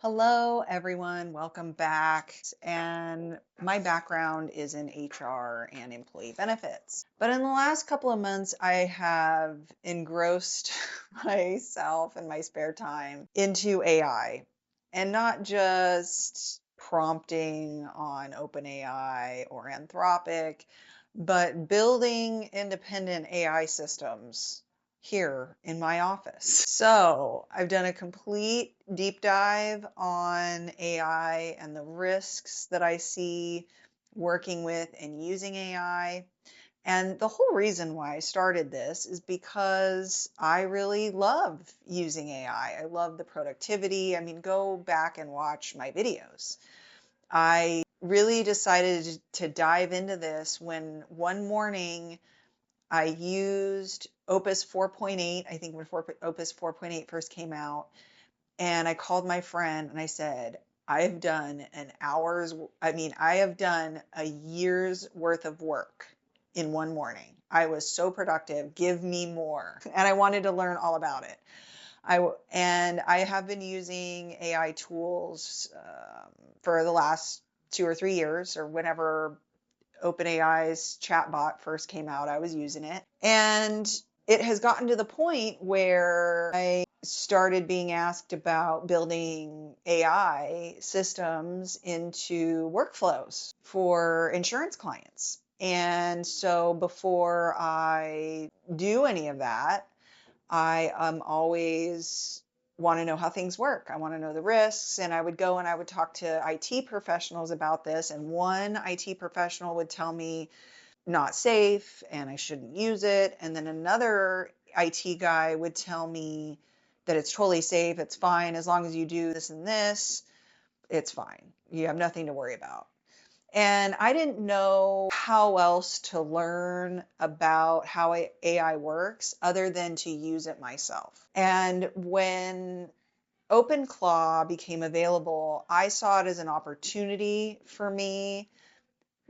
Hello, everyone. Welcome back. And my background is in HR and employee benefits. But in the last couple of months, I have engrossed myself and my spare time into AI and not just prompting on OpenAI or Anthropic, but building independent AI systems here in my office. So I've done a complete deep dive on AI and the risks that I see working with and using AI. And the whole reason why I started this is because I really love using AI. I love the productivity. I mean, go back and watch my videos. I really decided to dive into this when one morning I used Opus 4.8, I think when Opus 4.8 first came out, and I called my friend and I said, I've done I have done a year's worth of work in one morning. I was so productive. Give me more. And I wanted to learn all about it. And I have been using AI tools for the last 2 or 3 years, or whenever OpenAI's chatbot first came out, I was using it. And it has gotten to the point where I started being asked about building AI systems into workflows for insurance clients. And so before I do any of that, I always want to know how things work. I want to know the risks. And I would go and I would talk to IT professionals about this. And one IT professional would tell me not safe and I shouldn't use it. And then another IT guy would tell me that it's totally safe. It's fine. As long as you do this and this, it's fine. You have nothing to worry about. And I didn't know how else to learn about how AI works other than to use it myself. And when OpenClaw became available, I saw it as an opportunity for me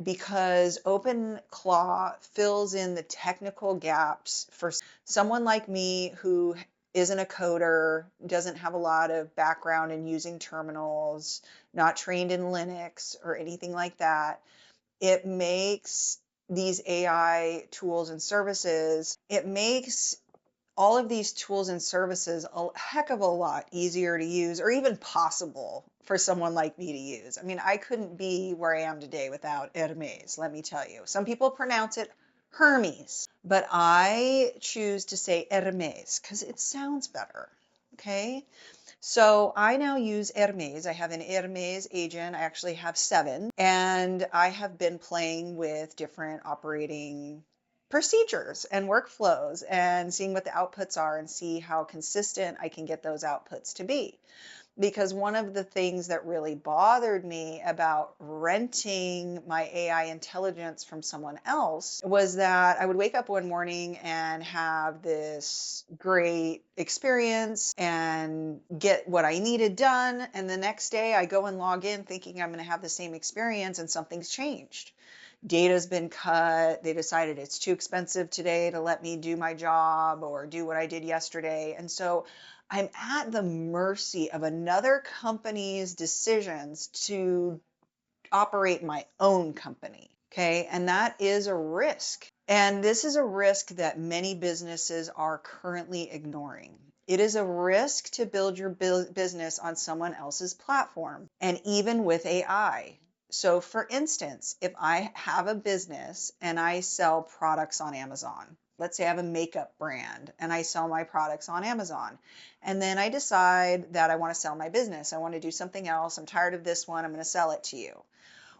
because OpenClaw fills in the technical gaps for someone like me who isn't a coder, doesn't have a lot of background in using terminals, not trained in Linux or anything like that. It makes these AI tools and services, it makes all of these tools and services a heck of a lot easier to use or even possible for someone like me to use. I mean, I couldn't be where I am today without Hermes, let me tell you. Some people pronounce it Hermes, but I choose to say Hermes because it sounds better. Okay. So I now use Hermes. I have an Hermes agent. I actually have 7, and I have been playing with different operating procedures and workflows and seeing what the outputs are and see how consistent I can get those outputs to be. Because one of the things that really bothered me about renting my AI intelligence from someone else was that I would wake up one morning and have this great experience and get what I needed done. And the next day I go and log in thinking I'm going to have the same experience and something's changed. Data's been cut. They decided it's too expensive today to let me do my job or do what I did yesterday. And so I'm at the mercy of another company's decisions to operate my own company. Okay. And that is a risk. And this is a risk that many businesses are currently ignoring. It is a risk to build your business on someone else's platform, and even with AI. So, for instance, if I have a business and I sell products on Amazon, let's say I have a makeup brand and I sell my products on Amazon, and then I decide that I want to sell my business. I want to do something else. I'm tired of this one. I'm going to sell it to you.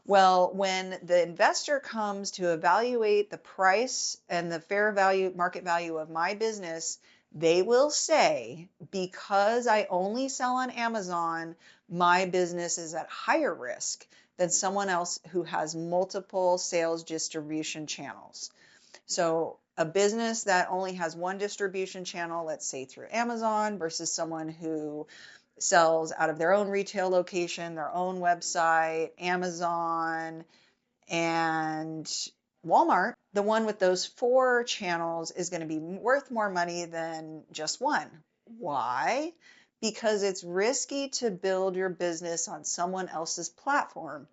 Well, when the investor comes to evaluate the price and the fair value, market value of my business, they will say, because I only sell on Amazon, my business is at higher risk than someone else who has multiple sales distribution channels. So a business that only has one distribution channel, let's say through Amazon, versus someone who sells out of their own retail location, their own website, Amazon, and Walmart, the one with those 4 channels is going to be worth more money than just one. Why? because it's risky to build your business on someone else's platform.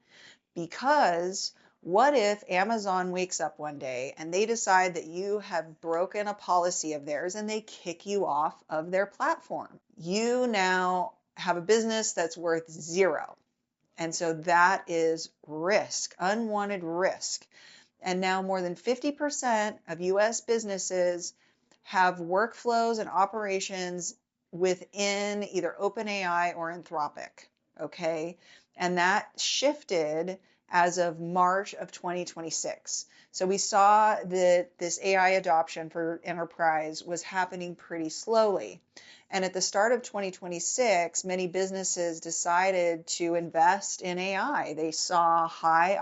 Because what if Amazon wakes up one day and they decide that you have broken a policy of theirs and they kick you off of their platform? You now have a business that's worth zero. And so that is risk, unwanted risk. And now more than 50% of US businesses have workflows and operations within either OpenAI or Anthropic. Okay. And that shifted as of March of 2026. So we saw that this AI adoption for enterprise was happening pretty slowly. And at the start of 2026, many businesses decided to invest in AI. They saw high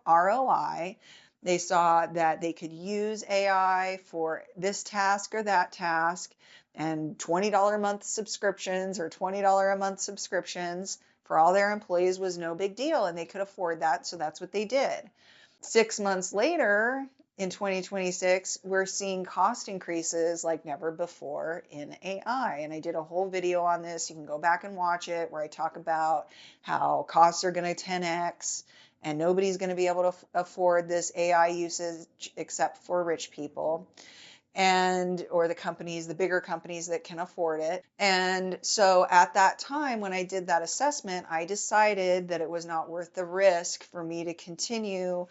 ROI. They saw that they could use AI for this task or that task, and $20 a month subscriptions or $20 a month subscriptions for all their employees was no big deal, and they could afford that, so that's what they did. 6 months later, in 2026, we're seeing cost increases like never before in AI. And I did a whole video on this. You can go back and watch it, where I talk about how costs are going to 10x and nobody's going to be able to afford this AI usage except for rich people, and or the bigger companies that can afford it. And so at that time, when I did that assessment, I decided that it was not worth the risk for me to continue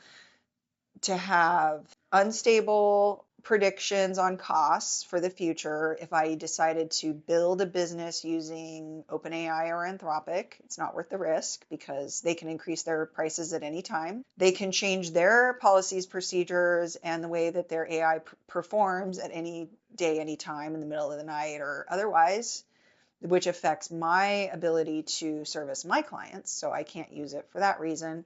to have unstable predictions on costs for the future. If I decided to build a business using OpenAI or Anthropic, it's not worth the risk because they can increase their prices at any time. They can change their policies, procedures, and the way that their AI performs at any day, any time, in the middle of the night or otherwise, which affects my ability to service my clients. So I can't use it for that reason.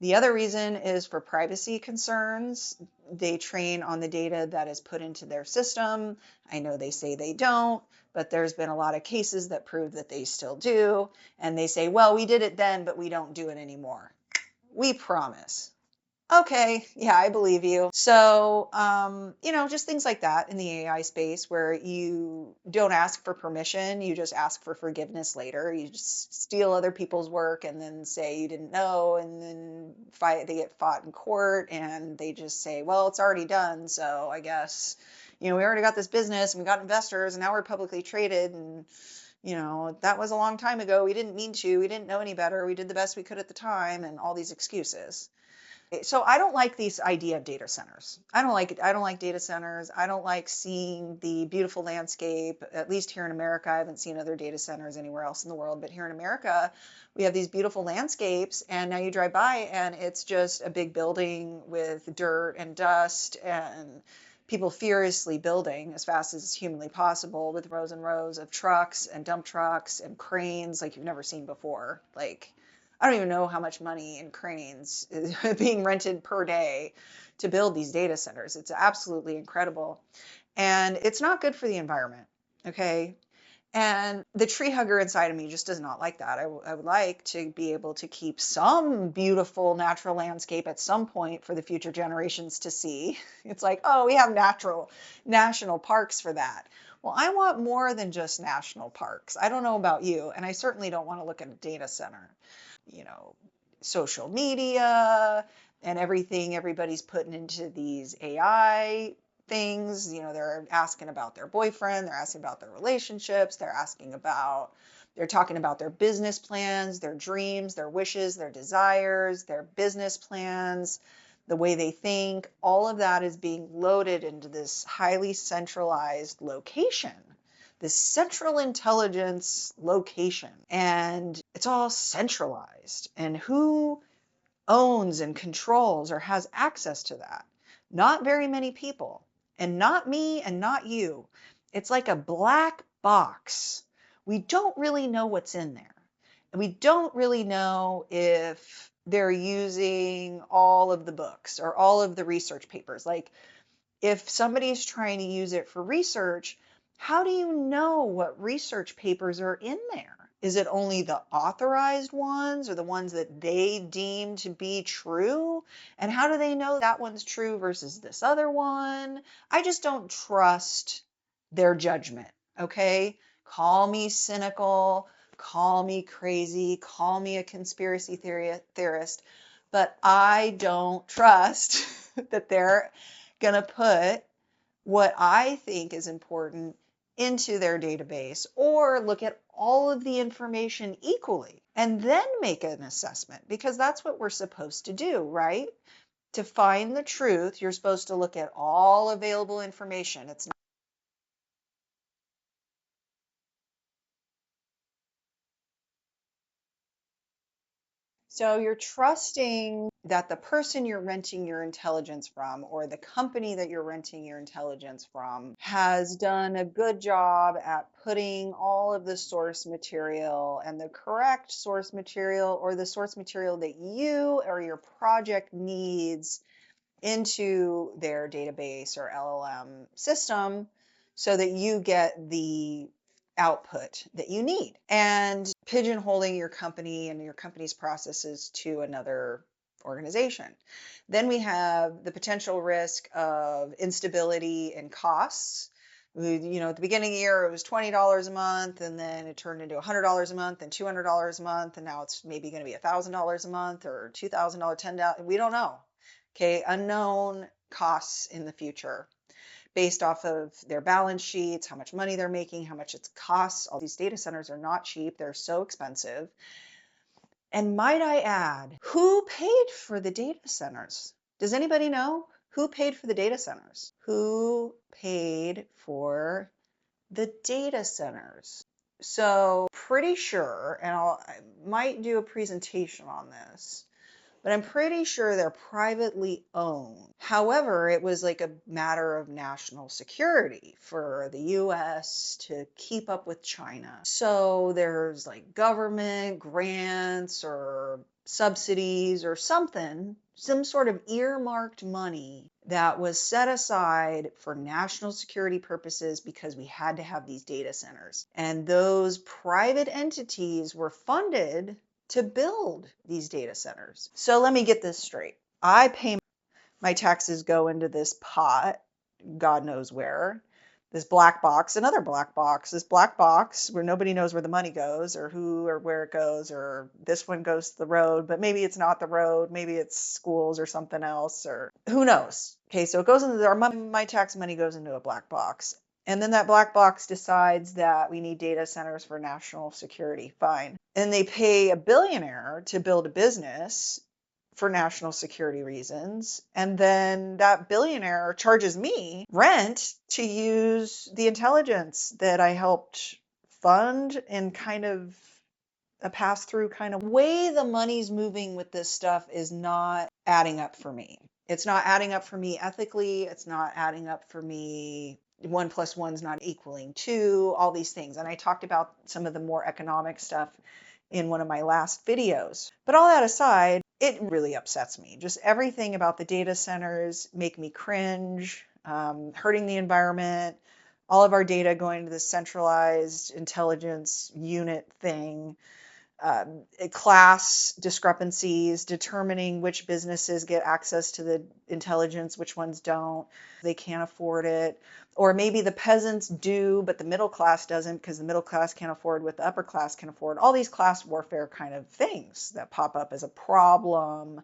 The other reason is for privacy concerns. They train on the data that is put into their system. I know they say they don't, but there's been a lot of cases that prove that they still do. And they say, well, we did it then, but we don't do it anymore. We promise. Okay, yeah, I believe you. So, just things like that in the AI space where you don't ask for permission, you just ask for forgiveness later. You just steal other people's work and then say you didn't know, and then they get fought in court, and they just say, well, it's already done, so I guess, we already got this business and we got investors and now we're publicly traded, and that was a long time ago. We didn't mean to, we didn't know any better. We did the best we could at the time, and all these excuses. So I don't like this idea of data centers. I don't like it. I don't like data centers. I don't like seeing the beautiful landscape, at least here in America. I haven't seen other data centers anywhere else in the world, but here in America, we have these beautiful landscapes, and now you drive by and it's just a big building with dirt and dust and people furiously building as fast as humanly possible with rows and rows of trucks and dump trucks and cranes like you've never seen before. Like, I don't even know how much money in cranes is being rented per day to build these data centers. It's absolutely incredible. And it's not good for the environment. Okay. And the tree hugger inside of me just does not like that. I would like to be able to keep some beautiful natural landscape at some point for the future generations to see. It's like, oh, we have national parks for that. Well, I want more than just national parks. I don't know about you, and I certainly don't want to look at a data center. Social media and everything everybody's putting into these AI things. They're asking about their boyfriend, they're asking about their relationships, they're talking about their business plans, their dreams, their wishes, their desires, their business plans, the way they think. All of that is being loaded into this highly centralized location, this central intelligence location, and it's all centralized. And who owns and controls or has access to that? Not very many people, and not me and not you. It's like a black box. We don't really know what's in there. And we don't really know if they're using all of the books or all of the research papers. Like, if somebody's trying to use it for research, how do you know what research papers are in there? Is it only the authorized ones or the ones that they deem to be true? And how do they know that one's true versus this other one? I just don't trust their judgment, okay? Call me cynical, call me crazy, call me a conspiracy theorist, but I don't trust that they're going to put what I think is important into their database or look at all of the information equally and then make an assessment, because that's what we're supposed to do, right? To find the truth, you're supposed to look at all available information. It's not. So you're trusting that the person you're renting your intelligence from or the company that you're renting your intelligence from has done a good job at putting all of the source material and the correct source material or the source material that you or your project needs into their database or LLM system so that you get the output that you need, and pigeonholing your company and your company's processes to another organization. Then we have the potential risk of instability in costs. At the beginning of the year, it was $20 a month, and then it turned into $100 a month and $200 a month, and now it's maybe going to be $1,000 a month or $2,000, $10. We don't know. Okay, unknown costs in the future based off of their balance sheets, how much money they're making, how much it costs. All these data centers are not cheap, they're so expensive. And might I add, who paid for the data centers? Does anybody know who paid for the data centers? Who paid for the data centers? So pretty sure, and I might do a presentation on this, but I'm pretty sure they're privately owned. However, it was like a matter of national security for the US to keep up with China. So there's like government grants or subsidies or something, some sort of earmarked money that was set aside for national security purposes because we had to have these data centers. And those private entities were funded to build these data centers. So let me get this straight. I pay my taxes go into this pot, God knows where, this black box, another black box, this black box where nobody knows where the money goes or who or where it goes, or this one goes to the road, but maybe it's not the road, maybe it's schools or something else, or who knows. Okay, so it goes into my tax money goes into a black box. And then that black box decides that we need data centers for national security. Fine. And they pay a billionaire to build a business for national security reasons. And then that billionaire charges me rent to use the intelligence that I helped fund in kind of a pass through kind of way. The money's moving with this stuff is not adding up for me. It's not adding up for me ethically. It's not adding up for me. 1 + 1's not equaling 2, all these things. And I talked about some of the more economic stuff in one of my last videos. But all that aside, it really upsets me. Just everything about the data centers make me cringe, hurting the environment, all of our data going to the centralized intelligence unit thing, class discrepancies, determining which businesses get access to the intelligence, which ones don't. They can't afford it. Or maybe the peasants do, but the middle class doesn't because the middle class can't afford what the upper class can afford. All these class warfare kind of things that pop up as a problem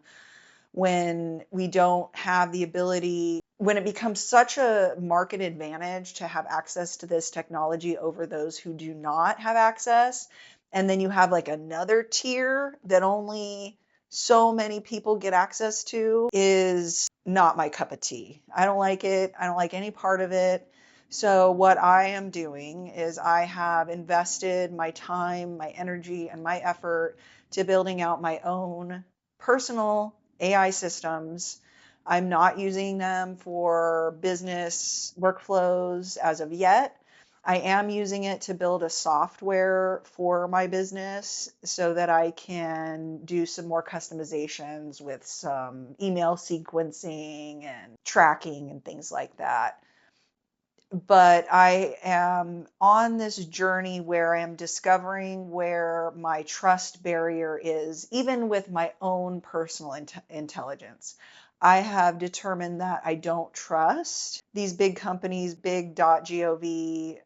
when we don't have the ability, when it becomes such a market advantage to have access to this technology over those who do not have access. And then you have like another tier that only so many people get access to, is not my cup of tea. I don't like it. I don't like any part of it. So what I am doing is I have invested my time, my energy, and my effort to building out my own personal AI systems. I'm not using them for business workflows as of yet. I am using it to build a software for my business so that I can do some more customizations with some email sequencing and tracking and things like that. But I am on this journey where I am discovering where my trust barrier is, even with my own personal intelligence. I have determined that I don't trust these big companies, big .gov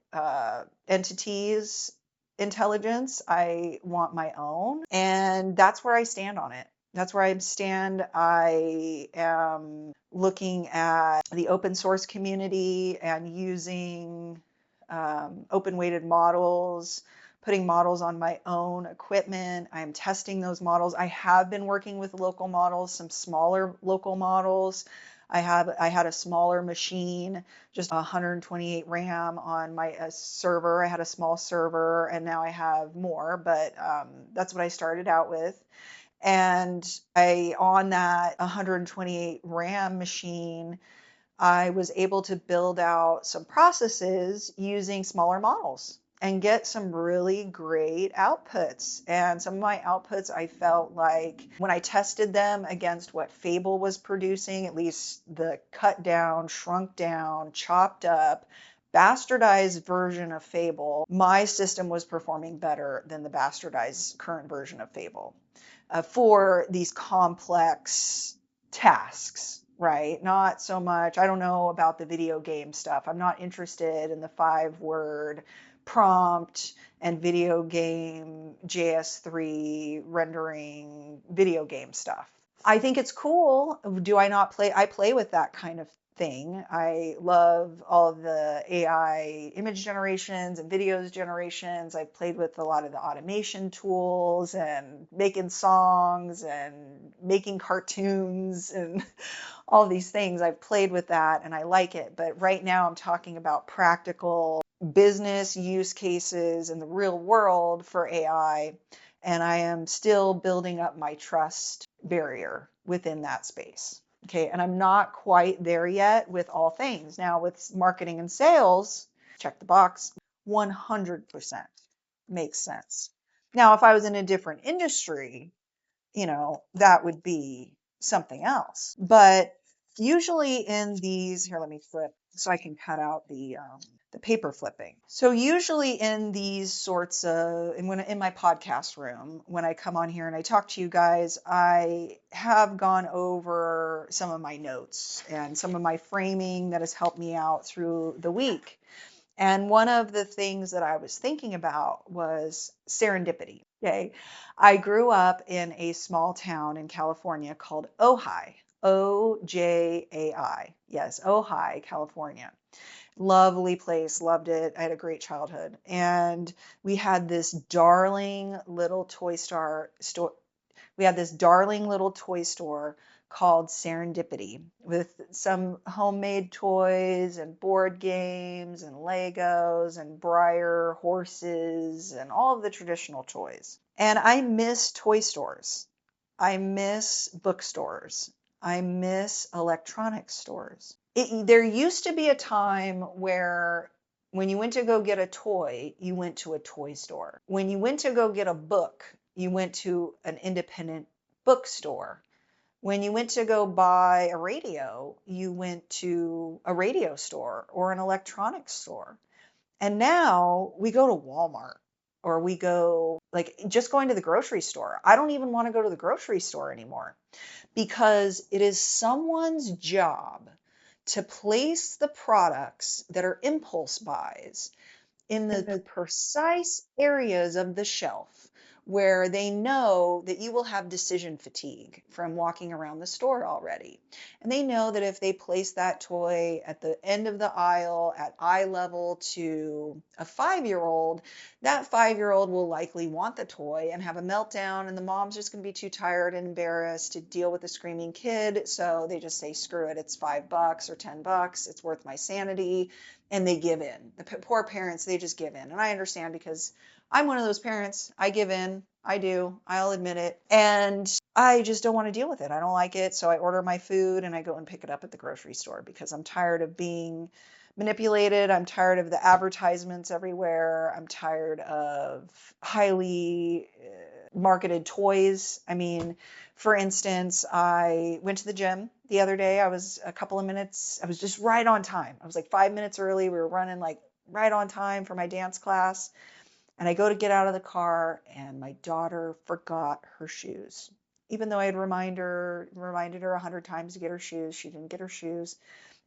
entities intelligence. I want my own. And that's where I stand on it. That's where I stand. I am looking at the open source community and using open weighted models, putting models on my own equipment. I'm testing those models. I have been working with local models, some smaller local models. I had a smaller machine, just 128 RAM on my server. I had a small server, and now I have more, but that's what I started out with. And on that 128 RAM machine, I was able to build out some processes using smaller models and get some really great outputs. And some of my outputs, I felt like when I tested them against what Fable was producing, at least the cut down, shrunk down, chopped up, bastardized version of Fable, my system was performing better than the bastardized current version of Fable for these complex tasks, right? Not so much, I don't know about the video game stuff. I'm not interested in the 5-word prompt and video game JS3 rendering video game stuff. I think it's cool. Do I not play? I play with that kind of thing. I love all of the AI image generations and videos generations. I've played with a lot of the automation tools and making songs and making cartoons and all these things. I've played with that and I like it. But right now I'm talking about practical business use cases in the real world for AI. And I am still building up my trust barrier within that space. Okay, and I'm not quite there yet with all things. Now, with marketing and sales, check the box, 100% makes sense. Now, if I was in a different industry, that would be something else. But usually in these, here, let me flip so I can cut out the paper flipping. So usually in these sorts of, and when in my podcast room, when I come on here and I talk to you guys, I have gone over some of my notes and some of my framing that has helped me out through the week. And one of the things that I was thinking about was serendipity. Okay. I grew up in a small town in California called Ojai, Ojai. Yes, Ojai, California. Lovely place, loved it. I had a great childhood. And we had this darling little toy store. We had this darling little toy store called Serendipity with some homemade toys and board games and Legos and Breyer horses and all of the traditional toys. And I miss toy stores. I miss bookstores. I miss electronics stores. There used to be a time where when you went to go get a toy, you went to a toy store. When you went to go get a book, you went to an independent bookstore. When you went to go buy a radio, you went to a radio store or an electronics store. And now we go to Walmart or we go like just going to the grocery store. I don't even want to go to the grocery store anymore because it is someone's job to place the products that are impulse buys in the precise areas of the shelf where they know that you will have decision fatigue from walking around the store already. And they know that if they place that toy at the end of the aisle at eye level to a 5-year-old, that 5-year-old will likely want the toy and have a meltdown, and the mom's just going to be too tired and embarrassed to deal with a screaming kid. So they just say, screw it, it's $5 or $10, it's worth my sanity. And they give in. The poor parents, they just give in. And I understand because I'm one of those parents. I give in. I do. I'll admit it. And I just don't want to deal with it. I don't like it. So I order my food and I go and pick it up at the grocery store because I'm tired of being manipulated. I'm tired of the advertisements everywhere. I'm tired of highly marketed toys. I mean, for instance, I went to the gym the other day. I was just right on time. I was like 5 minutes early. We were running like right on time for my dance class. And I go to get out of the car and my daughter forgot her shoes even though I had reminded her 100 times to get her shoes, she didn't get her shoes.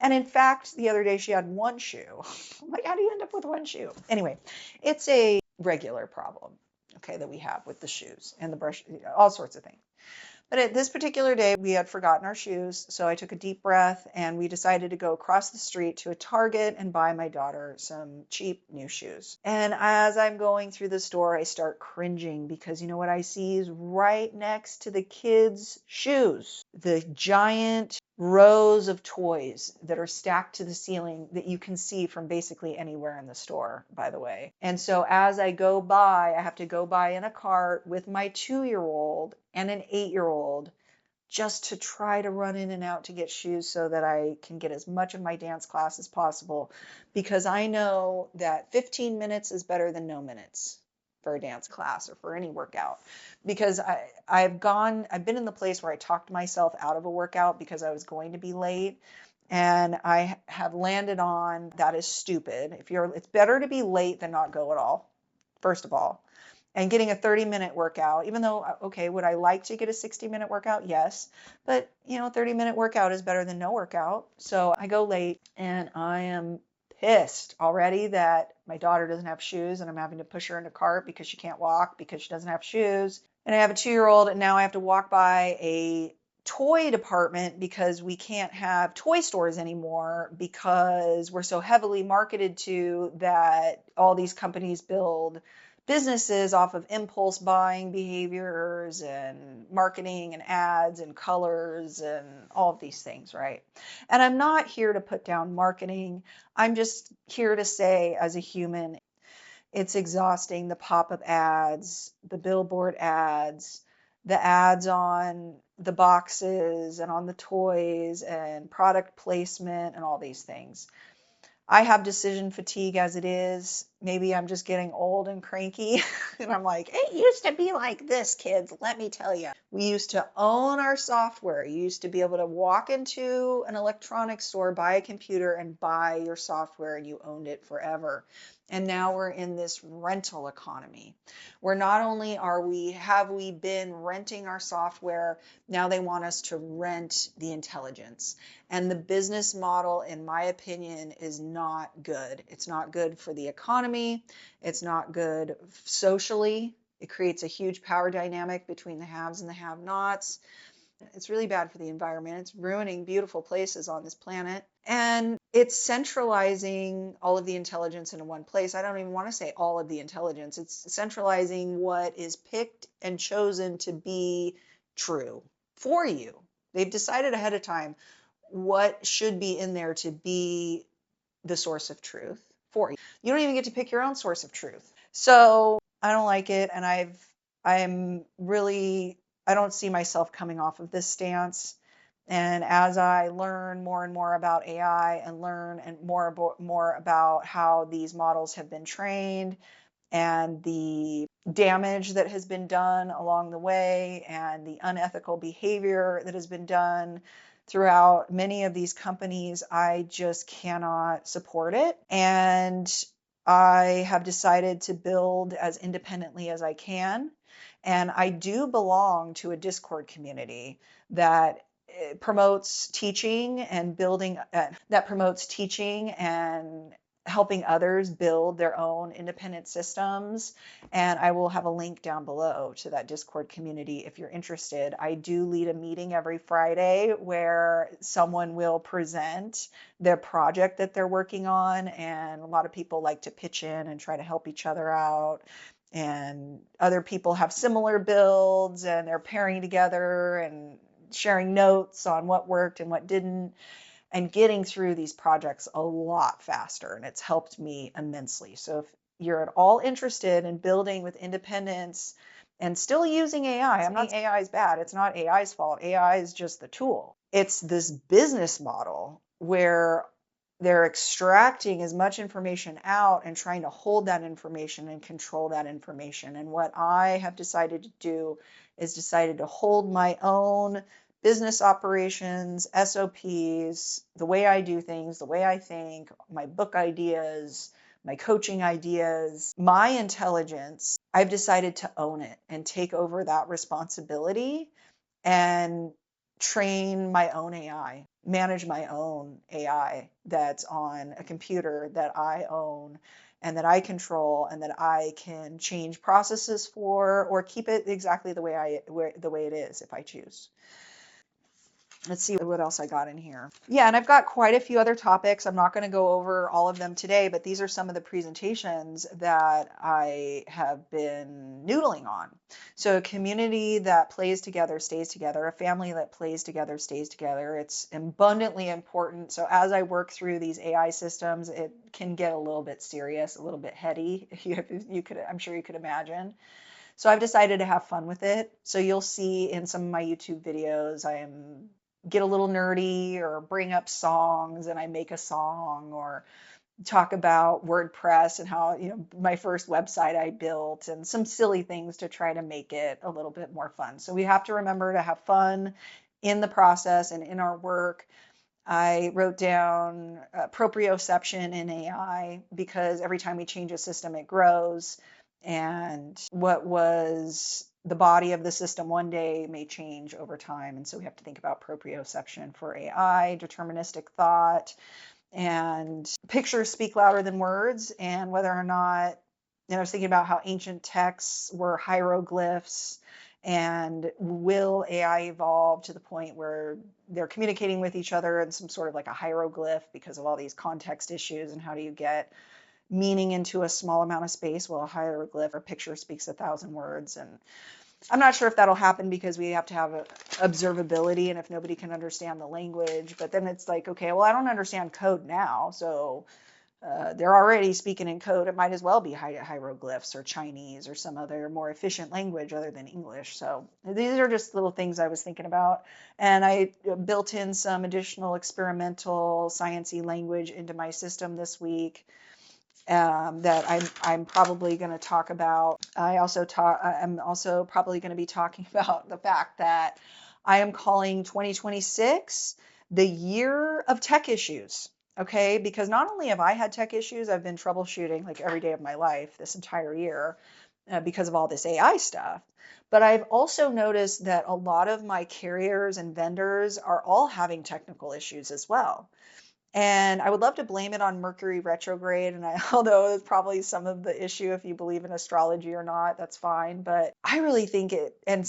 And in fact, the other day she had one shoe. I'm like, how do you end up with one shoe? Anyway, it's a regular problem, okay, that we have with the shoes and the brush, all sorts of things. But at this particular day, we had forgotten our shoes. So I took a deep breath and we decided to go across the street to a Target and buy my daughter some cheap new shoes. And as I'm going through the store, I start cringing because you know what I see is right next to the kids' shoes, the giant rows of toys that are stacked to the ceiling that you can see from basically anywhere in the store, by the way. And so as I go by, I have to go by in a cart with my 2-year-old and an 8-year-old just to try to run in and out to get shoes so that I can get as much of my dance class as possible, because I know that 15 minutes is better than no minutes for a dance class or for any workout. Because I've been in the place where I talked myself out of a workout because I was going to be late. And I have landed on that is stupid. It's better to be late than not go at all, first of all. And getting a 30-minute workout, even though, okay, would I like to get a 60-minute workout? Yes. But, 30-minute workout is better than no workout. So I go late and I am pissed already that my daughter doesn't have shoes and I'm having to push her in a cart because she can't walk because she doesn't have shoes. And I have a 2-year-old and now I have to walk by a toy department because we can't have toy stores anymore because we're so heavily marketed to that all these companies build businesses off of impulse buying behaviors and marketing and ads and colors and all of these things, right? And I'm not here to put down marketing. I'm just here to say, as a human, it's exhausting. The pop-up ads, the billboard ads, the ads on the boxes and on the toys and product placement and all these things. I have decision fatigue as it is. Maybe I'm just getting old and cranky. And I'm like, it used to be like this, kids. Let me tell you. We used to own our software. You used to be able to walk into an electronics store, buy a computer, and buy your software, and you owned it forever. And now we're in this rental economy where not only have we been renting our software, now they want us to rent the intelligence. And the business model, in my opinion, is not good. It's not good for the economy. It's not good socially. It creates a huge power dynamic between the haves and the have-nots. It's really bad for the environment. It's ruining beautiful places on this planet. And it's centralizing all of the intelligence into one place. I don't even want to say all of the intelligence. It's centralizing what is picked and chosen to be true for you. They've decided ahead of time what should be in there to be the source of truth for you. You don't even get to pick your own source of truth. So I don't like it. And I don't see myself coming off of this stance. And as I learn more and more about AI and learn and more about how these models have been trained and the damage that has been done along the way and the unethical behavior that has been done throughout many of these companies, I just cannot support it. And I have decided to build as independently as I can. And I do belong to a Discord community that promotes teaching and helping others build their own independent systems. And I will have a link down below to that Discord community if you're interested. I do lead a meeting every Friday where someone will present their project that they're working on. And a lot of people like to pitch in and try to help each other out. And other people have similar builds and they're pairing together and sharing notes on what worked and what didn't, and getting through these projects a lot faster. And it's helped me immensely. So if you're at all interested in building with independence and still using AI, I'm not saying AI is bad. It's not AI's fault. AI is just the tool. It's this business model where they're extracting as much information out and trying to hold that information and control that information. And what I have decided to do is decided to hold my own business operations, SOPs, the way I do things, the way I think, my book ideas, my coaching ideas, my intelligence. I've decided to own it and take over that responsibility and train my own AI, manage my own AI that's on a computer that I own and that I control and that I can change processes for or keep it exactly the way it is if I choose. Let's see what else I got in here. Yeah, and I've got quite a few other topics. I'm not going to go over all of them today, but these are some of the presentations that I have been noodling on. So a community that plays together stays together, a family that plays together stays together. It's abundantly important. So as I work through these AI systems, it can get a little bit serious, a little bit heady. I'm sure you could imagine. So I've decided to have fun with it. So you'll see in some of my YouTube videos, get a little nerdy or bring up songs and I make a song or talk about WordPress and how, my first website I built and some silly things to try to make it a little bit more fun. So we have to remember to have fun in the process and in our work. I wrote down proprioception in AI because every time we change a system, it grows. And what was the body of the system one day may change over time. And so we have to think about proprioception for AI, deterministic thought, and pictures speak louder than words, and whether or not, I was thinking about how ancient texts were hieroglyphs, and will AI evolve to the point where they're communicating with each other in some sort of like a hieroglyph because of all these context issues, and how do you get meaning into a small amount of space? Well, a hieroglyph or picture speaks 1,000 words, and I'm not sure if that'll happen because we have to have observability, and if nobody can understand the language, but then it's like, okay, well, I don't understand code now, so they're already speaking in code. It might as well be hieroglyphs or Chinese or some other more efficient language other than English. So these are just little things I was thinking about, and I built in some additional experimental sciencey language into my system this week. That I'm probably going to talk about. I'm also probably going to be talking about the fact that I am calling 2026 the year of tech issues. Okay, because not only have I had tech issues, I've been troubleshooting like every day of my life this entire year because of all this AI stuff. But I've also noticed that a lot of my carriers and vendors are all having technical issues as well. And I would love to blame it on Mercury retrograde. And although it's probably some of the issue if you believe in astrology or not, that's fine. But I really think and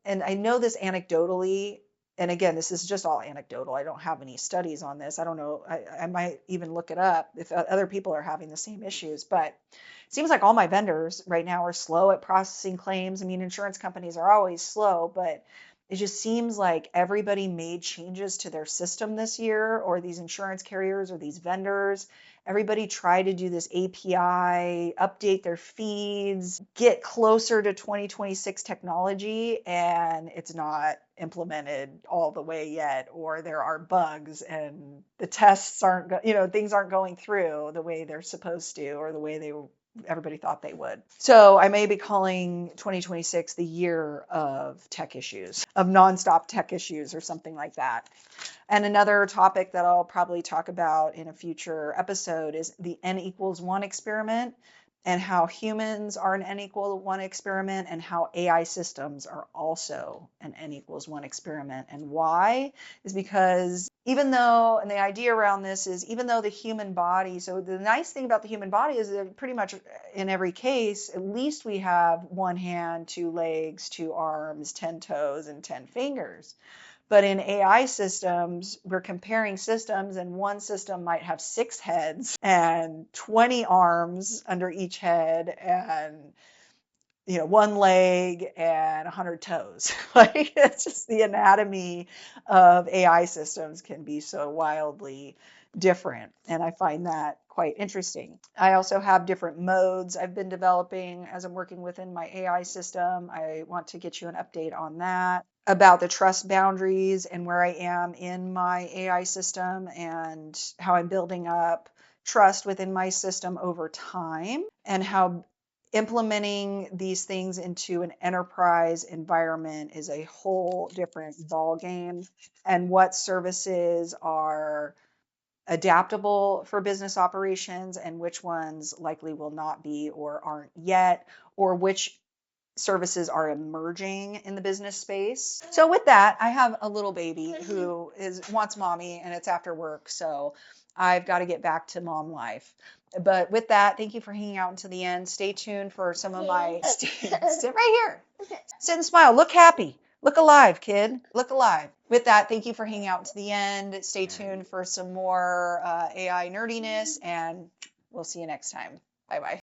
I know this anecdotally. And again, this is just all anecdotal. I don't have any studies on this. I don't know. I might even look it up if other people are having the same issues. But it seems like all my vendors right now are slow at processing claims. I mean, insurance companies are always slow, but it just seems like everybody made changes to their system this year, or these insurance carriers or these vendors. Everybody tried to do this API, update their feeds, get closer to 2026 technology, and it's not implemented all the way yet, or there are bugs and the tests things aren't going through the way they're supposed to, or the way everybody thought they would. So I may be calling 2026 the year of tech issues, of nonstop tech issues or something like that. And another topic that I'll probably talk about in a future episode is the N=1 experiment, and how humans are an N=1 experiment, and how AI systems are also an N=1 experiment. And why is because and the idea around this is, even though the human body, so the nice thing about the human body is that pretty much in every case, at least we have one hand, two legs, two arms, 10 toes, and 10 fingers. But in AI systems, we're comparing systems, and one system might have 6 heads and 20 arms under each head, and 1 leg and 100 toes. Like, it's just the anatomy of AI systems can be so wildly different. And I find that quite interesting. I also have different modes I've been developing as I'm working within my AI system. I want to get you an update on that, about the trust boundaries and where I am in my AI system and how I'm building up trust within my system over time, and how implementing these things into an enterprise environment is a whole different ball game, and what services are adaptable for business operations and which ones likely will not be or aren't yet, or which services are emerging in the business space. So with that, I have a little baby who wants mommy, and it's after work, so I've got to get back to mom life. But with that, thank you for hanging out until the end. Stay tuned for some of my sit right here. Sit and smile. Look happy. Look alive, kid. Look alive. With that, thank you for hanging out to the end. Stay tuned for some more AI nerdiness, and we'll see you next time. Bye bye.